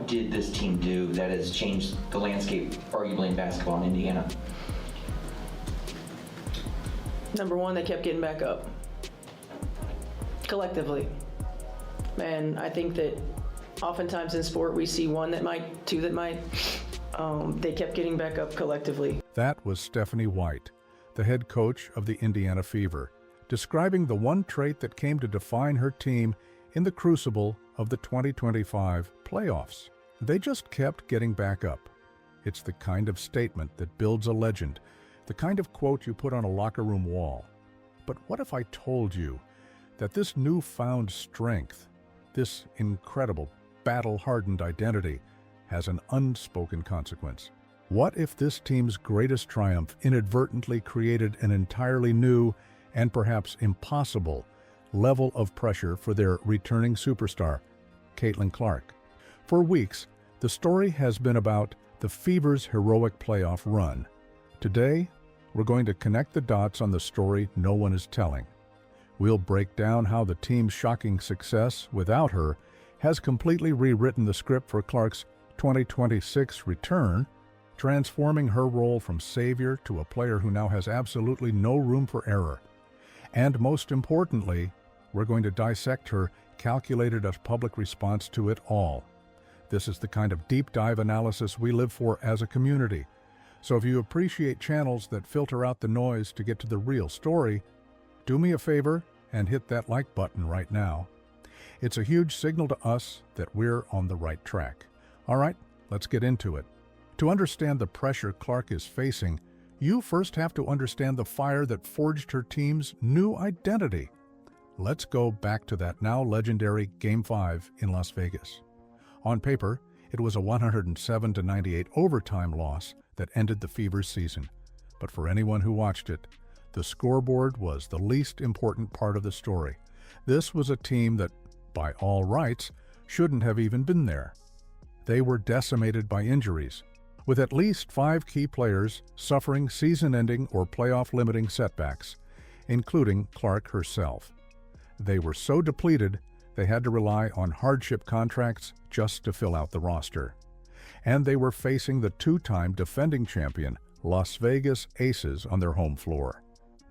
what did this team do that has changed the landscape, arguably, in basketball in Indiana? Number one, they kept getting back up collectively. And I think that oftentimes in sport we see one that might, two that might. They kept getting back up collectively. That was Stephanie White, the head coach of the Indiana Fever, describing the one trait that came to define her team in the crucible of the 2025 playoffs. They just kept getting back up. It's the kind of statement that builds a legend, the kind of quote you put on a locker room wall. But what if I told you that this newfound strength, this incredible battle-hardened identity, has an unspoken consequence? What if this team's greatest triumph inadvertently created an entirely new and perhaps impossible level of pressure for their returning superstar, Caitlin Clark? For weeks, the story has been about the Fever's heroic playoff run. Today, we're going to connect the dots on the story no one is telling. We'll break down how the team's shocking success without her has completely rewritten the script for Clark's 2026 return, transforming her role from savior to a player who now has absolutely no room for error. And most importantly, we're going to dissect her calculated public response to it all. This is the kind of deep dive analysis we live for as a community. So if you appreciate channels that filter out the noise to get to the real story, do me a favor and hit that like button right now. It's a huge signal to us that we're on the right track. All right, let's get into it. To understand the pressure Clark is facing, you first have to understand the fire that forged her team's new identity. Let's go back to that now legendary Game 5 in Las Vegas. On paper, it was a 107-98 overtime loss that ended the Fever's season. But for anyone who watched it, the scoreboard was the least important part of the story. This was a team that, by all rights, shouldn't have even been there. They were decimated by injuries, with at least 5 key players suffering season-ending or playoff-limiting setbacks, including Clark herself. They were so depleted, they had to rely on hardship contracts just to fill out the roster. And they were facing the 2-time defending champion, Las Vegas Aces, on their home floor.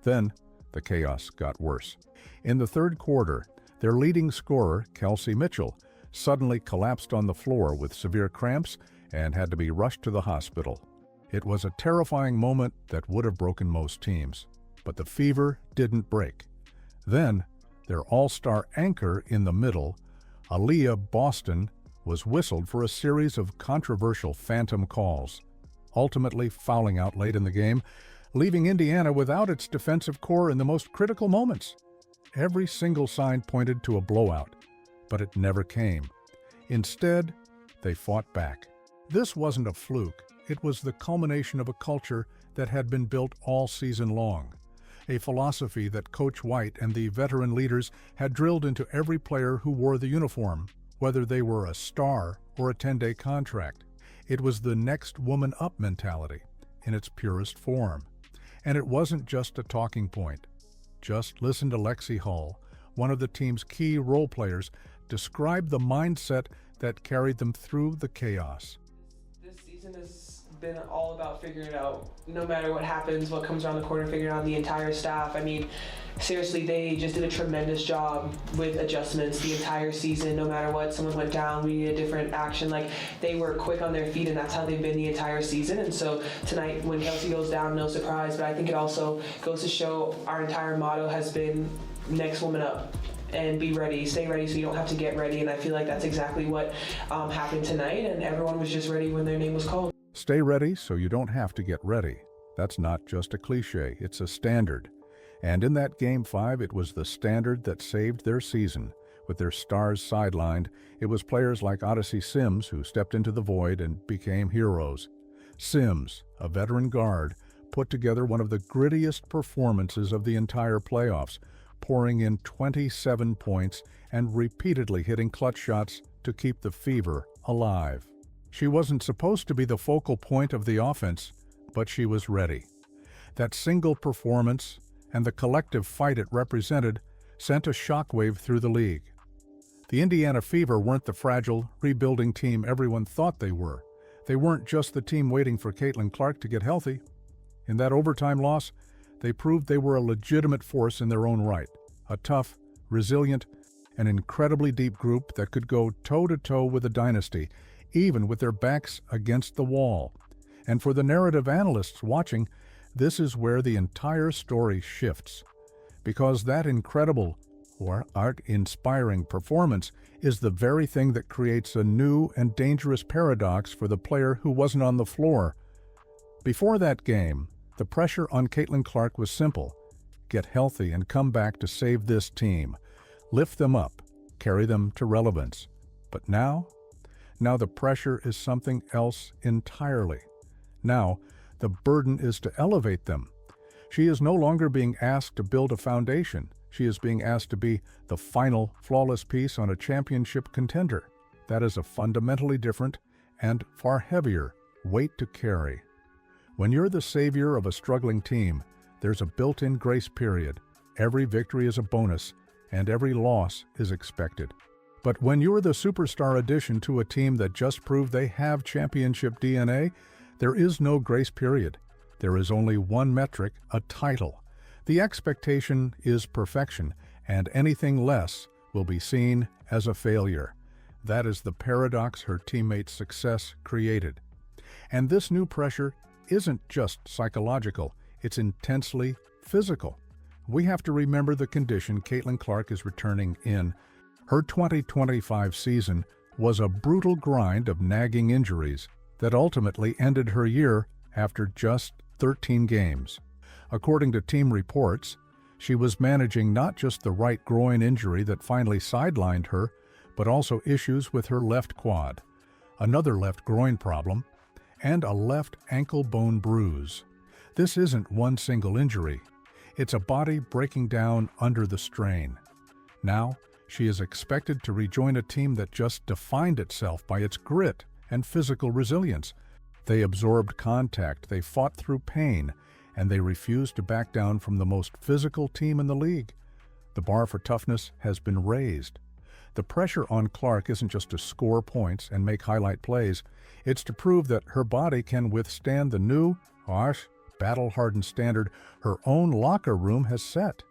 Then, the chaos got worse. In the third quarter, their leading scorer, Kelsey Mitchell, suddenly collapsed on the floor with severe cramps and had to be rushed to the hospital. It was a terrifying moment that would have broken most teams. But the Fever didn't break. Then, their all-star anchor in the middle, Aliyah Boston, was whistled for a series of controversial phantom calls, ultimately fouling out late in the game, leaving Indiana without its defensive core in the most critical moments. Every single sign pointed to a blowout, but it never came. Instead, they fought back. This wasn't a fluke. It was the culmination of a culture that had been built all season long, a philosophy that Coach White and the veteran leaders had drilled into every player who wore the uniform, whether they were a star or a 10-day contract. It was the next woman up mentality in its purest form. And it wasn't just a talking point. Just listen to Lexi Hull, one of the team's key role players, describe the mindset that carried them through the chaos. This season has been all about figuring it out. No matter what happens, what comes around the corner, figuring out the entire staff. I mean, seriously, they just did a tremendous job with adjustments the entire season. No matter what, someone went down, we need a different action. Like, they were quick on their feet, and that's how they've been the entire season. And so tonight, when Kelsey goes down, no surprise. But I think it also goes to show our entire motto has been next woman up. And be ready, stay ready, so you don't have to get ready. And I feel like that's exactly what happened tonight, and everyone was just ready when their name was called. Stay ready so you don't have to get ready. That's not just a cliche, it's a standard. And in that Game 5, it was the standard that saved their season. With their stars sidelined, it was players like Odyssey Sims who stepped into the void and became heroes. Sims, a veteran guard, put together one of the grittiest performances of the entire playoffs, pouring in 27 points and repeatedly hitting clutch shots to keep the Fever alive. She wasn't supposed to be the focal point of the offense, but she was ready. That single performance and the collective fight it represented sent a shockwave through the league. The Indiana Fever weren't the fragile, rebuilding team everyone thought they were. They weren't just the team waiting for Caitlin Clark to get healthy. In that overtime loss, they proved they were a legitimate force in their own right, a tough, resilient, and incredibly deep group that could go toe-to-toe with a dynasty, even with their backs against the wall. And for the narrative analysts watching, this is where the entire story shifts. Because that incredible or art-inspiring performance is the very thing that creates a new and dangerous paradox for the player who wasn't on the floor. Before that game, the pressure on Caitlin Clark was simple. Get healthy and come back to save this team. Lift them up, carry them to relevance. But now the pressure is something else entirely. Now, the burden is to elevate them. She is no longer being asked to build a foundation. She is being asked to be the final, flawless piece on a championship contender. That is a fundamentally different and far heavier weight to carry. When you're the savior of a struggling team, there's a built-in grace period. Every victory is a bonus, and every loss is expected. But when you're the superstar addition to a team that just proved they have championship DNA, there is no grace period. There is only one metric, a title. The expectation is perfection, and anything less will be seen as a failure. That is the paradox her teammates' success created. And this new pressure isn't just psychological, it's intensely physical. We have to remember the condition Caitlin Clark is returning in. Her 2025 season was a brutal grind of nagging injuries that ultimately ended her year after just 13 games. According to team reports, she was managing not just the right groin injury that finally sidelined her, but also issues with her left quad, another left groin problem, and a left ankle bone bruise. This isn't one single injury. It's a body breaking down under the strain. Now, she is expected to rejoin a team that just defined itself by its grit and physical resilience. They absorbed contact, they fought through pain, and they refused to back down from the most physical team in the league. The bar for toughness has been raised. The pressure on Clark isn't just to score points and make highlight plays, it's to prove that her body can withstand the new, harsh, battle-hardened standard her own locker room has set.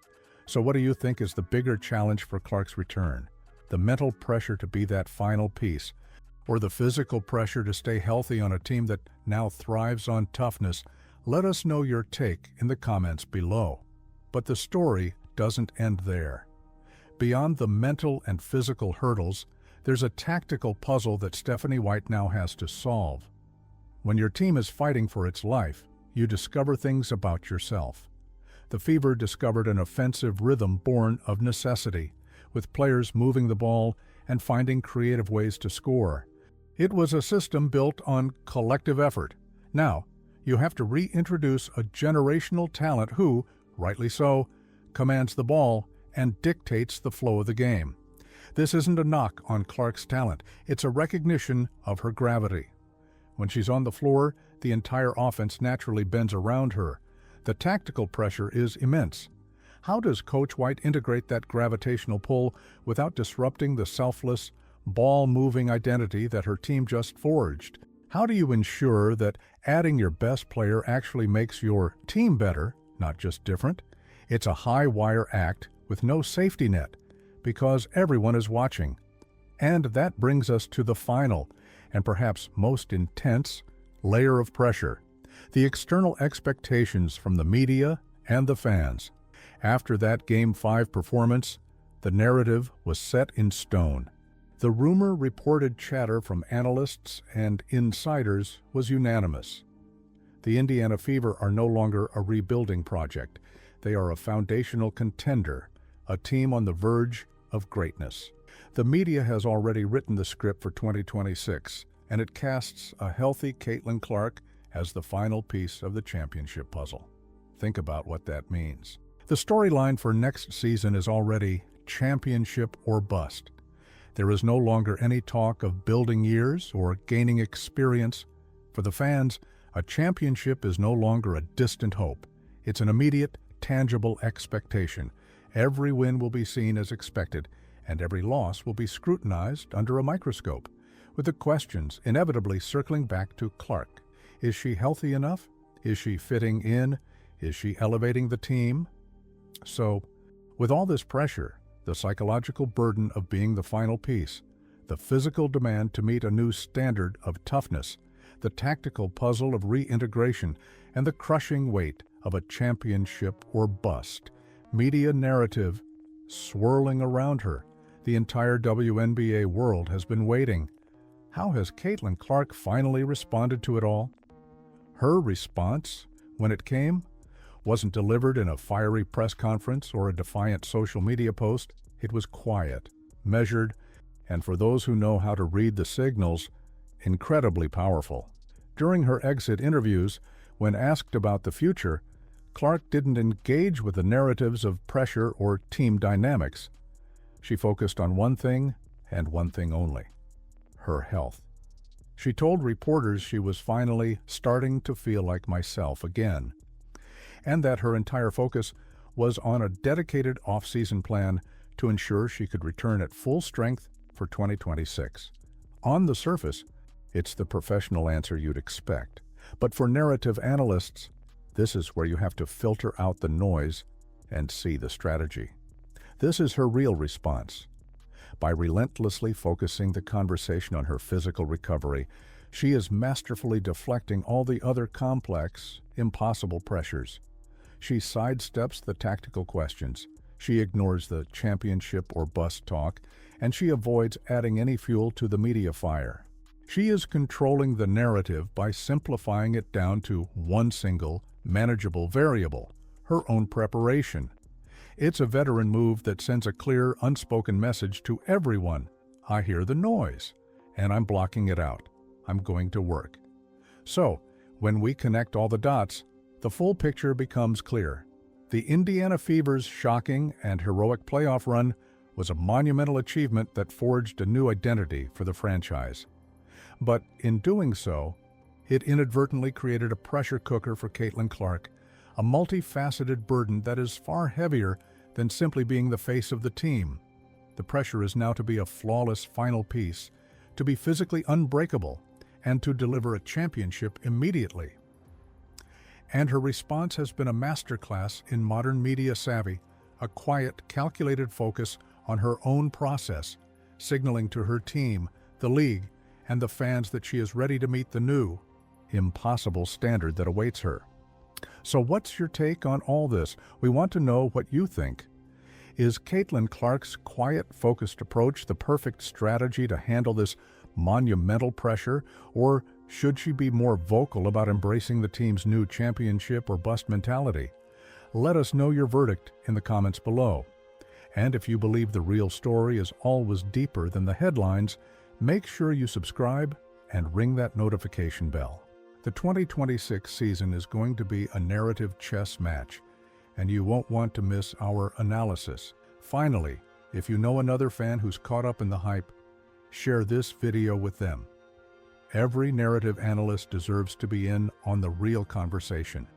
So what do you think is the bigger challenge for Clark's return? The mental pressure to be that final piece, or the physical pressure to stay healthy on a team that now thrives on toughness? Let us know your take in the comments below. But the story doesn't end there. Beyond the mental and physical hurdles, there's a tactical puzzle that Stephanie White now has to solve. When your team is fighting for its life, you discover things about yourself. The Fever discovered an offensive rhythm born of necessity, with players moving the ball and finding creative ways to score. It was a system built on collective effort. Now, you have to reintroduce a generational talent who, rightly so, commands the ball and dictates the flow of the game. This isn't a knock on Clark's talent, it's a recognition of her gravity. When she's on the floor, the entire offense naturally bends around her. The tactical pressure is immense. How does Coach White integrate that gravitational pull without disrupting the selfless, ball-moving identity that her team just forged? How do you ensure that adding your best player actually makes your team better, not just different? It's a high-wire act with no safety net, because everyone is watching. And that brings us to the final, and perhaps most intense, layer of pressure: the external expectations from the media and the fans. After that Game 5 performance, the narrative was set in stone. The rumor-reported chatter from analysts and insiders was unanimous. The Indiana Fever are no longer a rebuilding project. They are a foundational contender, a team on the verge of greatness. The media has already written the script for 2026, and it casts a healthy Caitlin Clark as the final piece of the championship puzzle. Think about what that means. The storyline for next season is already championship or bust. There is no longer any talk of building years or gaining experience. For the fans, a championship is no longer a distant hope. It's an immediate, tangible expectation. Every win will be seen as expected, and every loss will be scrutinized under a microscope, with the questions inevitably circling back to Clark. Is she healthy enough? Is she fitting in? Is she elevating the team? So, with all this pressure, the psychological burden of being the final piece, the physical demand to meet a new standard of toughness, the tactical puzzle of reintegration, and the crushing weight of a championship or bust, media narrative swirling around her, the entire WNBA world has been waiting. How has Caitlin Clark finally responded to it all? Her response, when it came, wasn't delivered in a fiery press conference or a defiant social media post. It was quiet, measured, and for those who know how to read the signals, incredibly powerful. During her exit interviews, when asked about the future, Clark didn't engage with the narratives of pressure or team dynamics. She focused on one thing and one thing only: her health. She told reporters she was finally starting to feel like myself again, and that her entire focus was on a dedicated off-season plan to ensure she could return at full strength for 2026. On the surface, it's the professional answer you'd expect. But for narrative analysts, this is where you have to filter out the noise and see the strategy. This is her real response. By relentlessly focusing the conversation on her physical recovery, she is masterfully deflecting all the other complex, impossible pressures. She sidesteps the tactical questions, she ignores the championship or bust talk, and she avoids adding any fuel to the media fire. She is controlling the narrative by simplifying it down to one single, manageable variable: her own preparation. It's a veteran move that sends a clear, unspoken message to everyone. I hear the noise, and I'm blocking it out. I'm going to work. So, when we connect all the dots, the full picture becomes clear. The Indiana Fever's shocking and heroic playoff run was a monumental achievement that forged a new identity for the franchise. But in doing so, it inadvertently created a pressure cooker for Caitlin Clark, a multifaceted burden that is far heavier than simply being the face of the team. The pressure is now to be a flawless final piece, to be physically unbreakable, and to deliver a championship immediately. And her response has been a masterclass in modern media savvy, a quiet, calculated focus on her own process, signaling to her team, the league, and the fans that she is ready to meet the new, impossible standard that awaits her. So what's your take on all this? We want to know what you think. Is Caitlin Clark's quiet, focused approach the perfect strategy to handle this monumental pressure, or should she be more vocal about embracing the team's new championship or bust mentality? Let us know your verdict in the comments below. And if you believe the real story is always deeper than the headlines, make sure you subscribe and ring that notification bell. The 2026 season is going to be a narrative chess match, and you won't want to miss our analysis. Finally, if you know another fan who's caught up in the hype, share this video with them. Every narrative analyst deserves to be in on the real conversation.